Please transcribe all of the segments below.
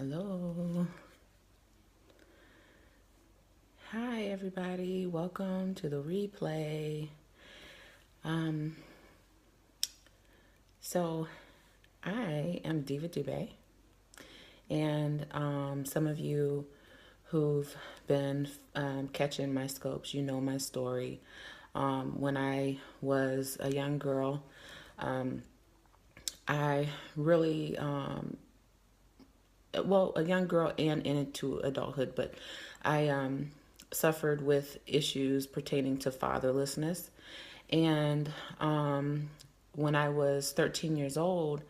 Hello. Hi, everybody. Welcome to the replay. Um, so I am Diva Dube, and some of you who've been catching my scopes, you know my story. When I was a young girl, I really a young girl and into adulthood, but I suffered with issues pertaining to fatherlessness. And when I was 13 years old,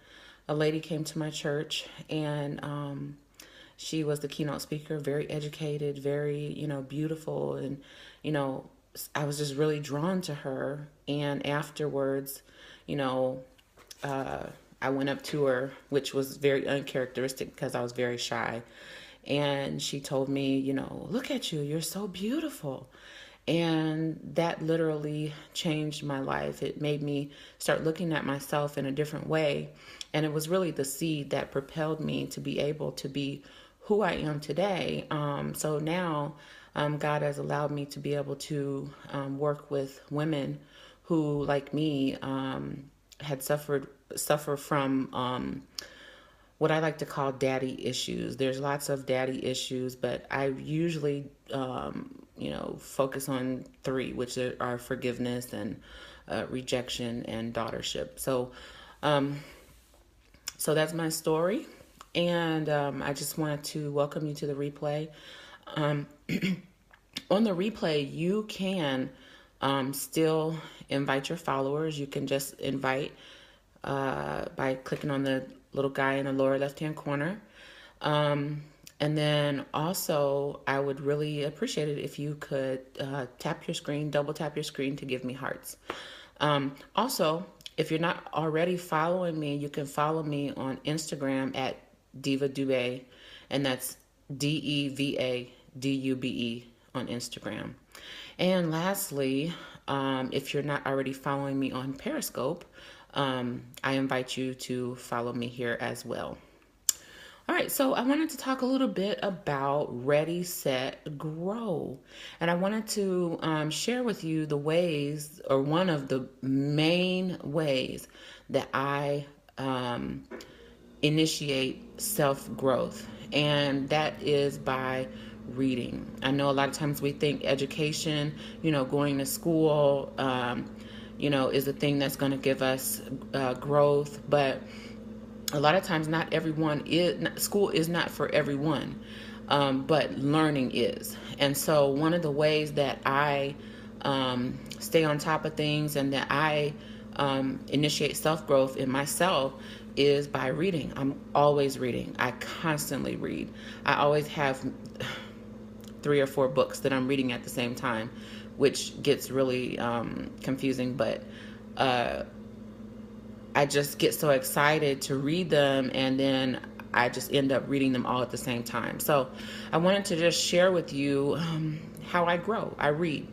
a lady came to my church, and she was the keynote speaker, very educated, very, beautiful. And, you know, I was just really drawn to her. And afterwards, you know, I went up to her, which was very uncharacteristic because I was very shy. And she told me, look at you, you're so beautiful. And that literally changed my life. It made me start looking at myself in a different way. And it was really the seed that propelled me to be able to be who I am today. So now God has allowed me to be able to work with women who, like me, had suffer from what I like to call daddy issues. There's lots of daddy issues, but I usually focus on three, which are forgiveness and rejection and daughtership. So that's my story, and I just wanted to welcome you to the replay. Um, on the replay, you can still invite your followers. You can just invite by clicking on the little guy in the lower left-hand corner. And then also, I would really appreciate it if you could tap your screen, double tap your screen to give me hearts. Also, if you're not already following me, you can follow me on Instagram at Diva Dube, and that's DEVADUBE on Instagram. And lastly, if you're not already following me on Periscope, I invite you to follow me here as well. All right, so I wanted to talk a little bit about Ready, Set, Grow. And I wanted to share with you the ways, or one of the main ways, that I initiate self-growth. And that is by reading. I know a lot of times we think education, going to school, is the thing that's going to give us growth. But a lot of times school is not for everyone, but learning is. And so one of the ways that I stay on top of things and that I initiate self-growth in myself is by reading. I'm always reading. I constantly read. I always have 3 or 4 books that I'm reading at the same time, which gets really confusing, but I just get so excited to read them, and then I just end up reading them all at the same time. So I wanted to just share with you how I grow. I read.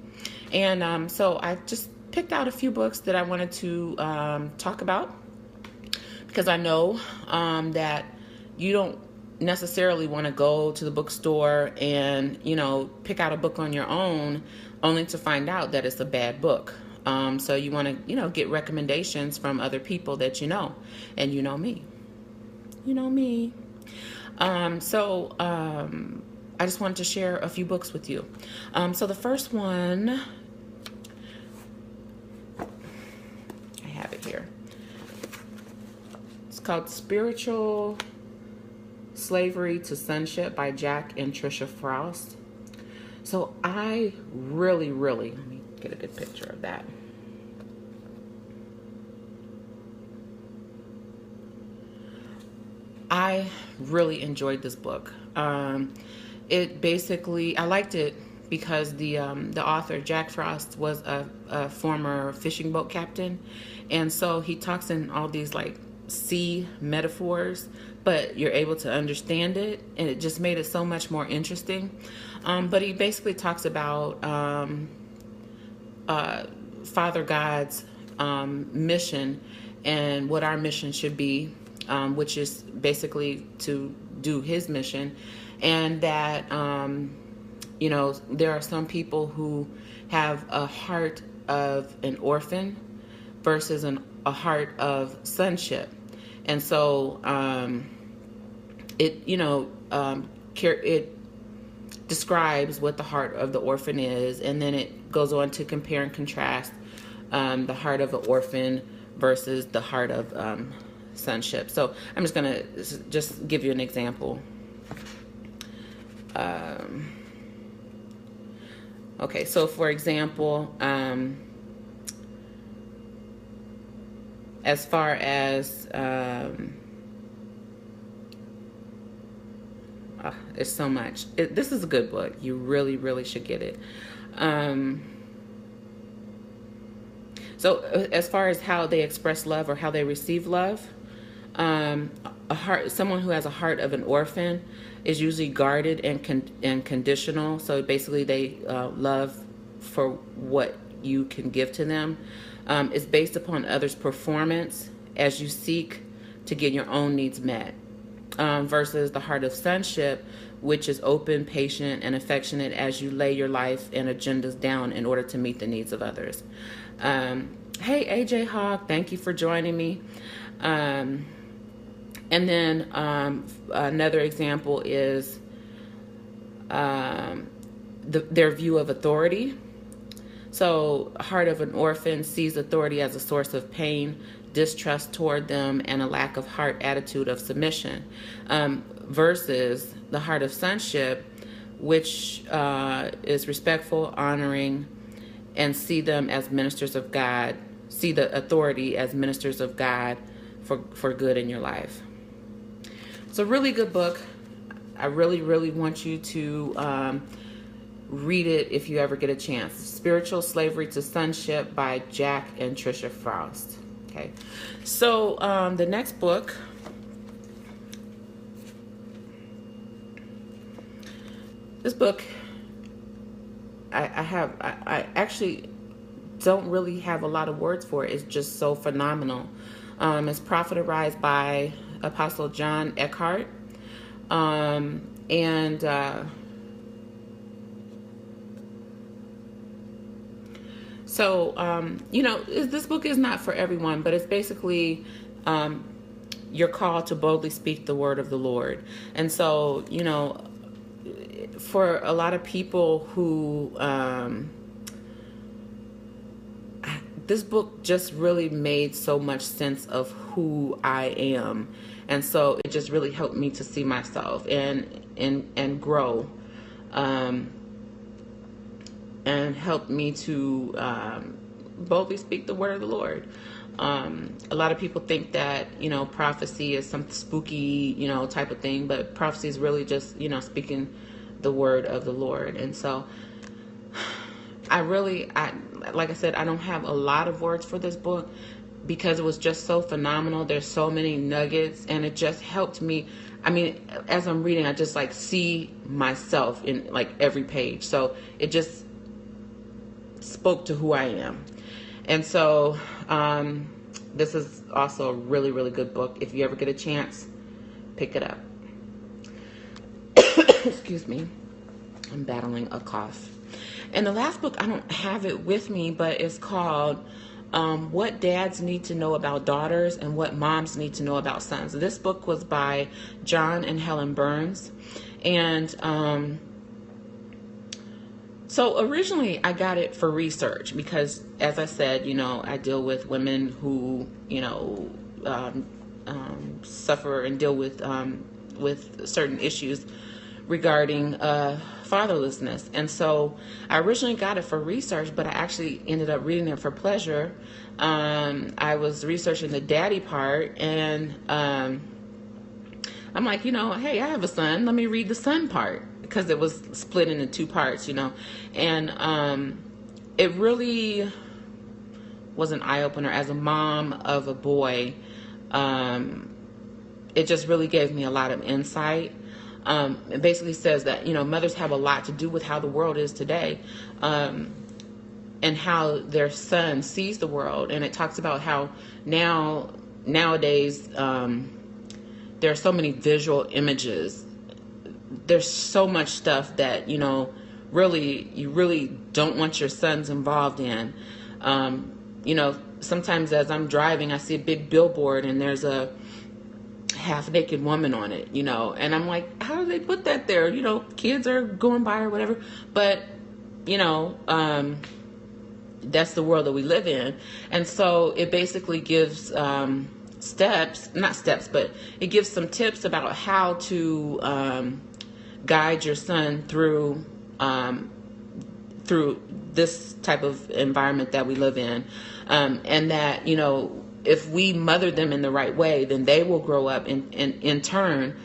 And so I just picked out a few books that I wanted to talk about, because I know that you don't necessarily want to go to the bookstore and, pick out a book on your own only to find out that it's a bad book. So you want to, get recommendations from other people that you know, and you know me. You know me. So I just wanted to share a few books with you. So the first one, I have it here. It's called Spiritual Slavery to Sonship by Jack and Tricia Frost. So I really, let me get a good picture of that. I really enjoyed this book. It basically, I liked it because the author, Jack Frost, was a former fishing boat captain. And so he talks in all these like sea metaphors, but you're able to understand it. And it just made it so much more interesting. But he basically talks about Father God's mission and what our mission should be, which is basically to do his mission, and that there are some people who have a heart of an orphan versus a heart of sonship. And so it describes what the heart of the orphan is, and then it goes on to compare and contrast the heart of an orphan versus the heart of sonship. So I'm just going to just give you an example. Okay, so for example, as far as it's so much. This is a good book. You really, really should get it. So as far as how they express love or how they receive love, someone who has a heart of an orphan is usually guarded and conditional. So basically, they love for what you can give to them. It's based upon others' performance as you seek to get your own needs met. Versus the heart of sonship, which is open, patient, and affectionate as you lay your life and agendas down in order to meet the needs of others. Hey, AJ Hawk, thank you for joining me. And then another example is their view of authority. So, heart of an orphan sees authority as a source of pain, distrust toward them, and a lack of heart attitude of submission, versus the heart of sonship, which is respectful, honoring, and see them as ministers of God, see the authority as ministers of God for good in your life. It's a really good book. I really, really want you to read it if you ever get a chance. Spiritual Slavery to Sonship by Jack and Tricia Frost. Okay, so the next book, this book, I actually don't really have a lot of words for it. It's just so phenomenal. It's Prophet Arise by Apostle John Eckhart. This book is not for everyone, but it's basically you're called to boldly speak the word of the Lord. And so, for a lot of people who, this book just really made so much sense of who I am. And so it just really helped me to see myself and grow. And helped me to boldly speak the word of the Lord. A lot of people think that, prophecy is some spooky, type of thing, but prophecy is really just, speaking the word of the Lord. And so like I said, I don't have a lot of words for this book because it was just so phenomenal. There's so many nuggets, and it just helped me. I mean, as I'm reading, I just see myself in every page. So it just spoke to who I am. And so this is also a really, really good book. If you ever get a chance, pick it up. Excuse me. I'm battling a cough. And the last book, I don't have it with me, but it's called What Dads Need to Know About Daughters and What Moms Need to Know About Sons. This book was by John and Helen Burns. And so originally I got it for research because, as I said, I deal with women who, suffer and deal with certain issues regarding fatherlessness. And so I originally got it for research, but I actually ended up reading it for pleasure. I was researching the daddy part, and I'm like, hey, I have a son. Let me read the son part, because it was split into two parts, and it really was an eye-opener. As a mom of a boy, it just really gave me a lot of insight. It basically says that, mothers have a lot to do with how the world is today, and how their son sees the world. And it talks about how nowadays, there are so many visual images. There's so much stuff that, you really don't want your sons involved in. Sometimes as I'm driving, I see a big billboard and there's a half-naked woman on it, and I'm like, how do they put that there? Kids are going by or whatever. But, that's the world that we live in. And so it basically gives not steps, but it gives some tips about how to guide your son through this type of environment that we live in. And that, if we mother them in the right way, then they will grow up and in turn,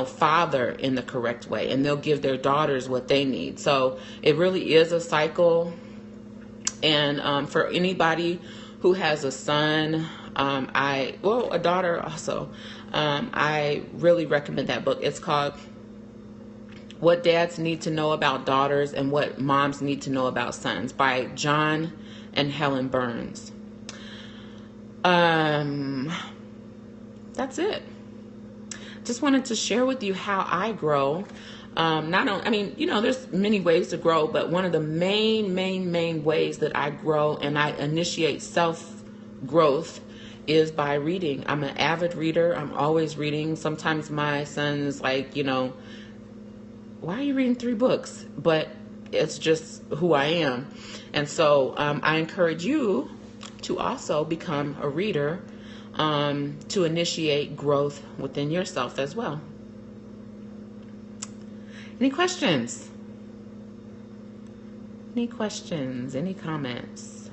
father in the correct way, and they'll give their daughters what they need. So it really is a cycle. And for anybody who has a son, a daughter also, I really recommend that book. It's called What Dads Need to Know About Daughters and What Moms Need to Know About Sons by John and Helen Burns. That's it. Just wanted to share with you how I grow. There's many ways to grow, but one of the main ways that I grow and I initiate self-growth is by reading. I'm an avid reader. I'm always reading. Sometimes my son is like, why are you reading 3 books? But it's just who I am. And so I encourage you to also become a reader, to initiate growth within yourself as well. Any questions? Any questions? Any comments?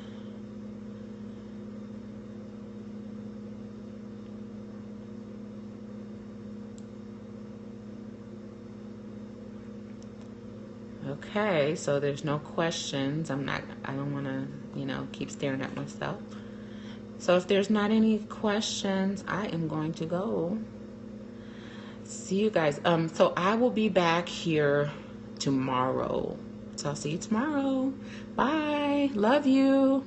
Okay, so there's no questions. I don't want to, keep staring at myself. So if there's not any questions, I am going to go. See you guys. So I will be back here tomorrow. So I'll see you tomorrow. Bye. Love you.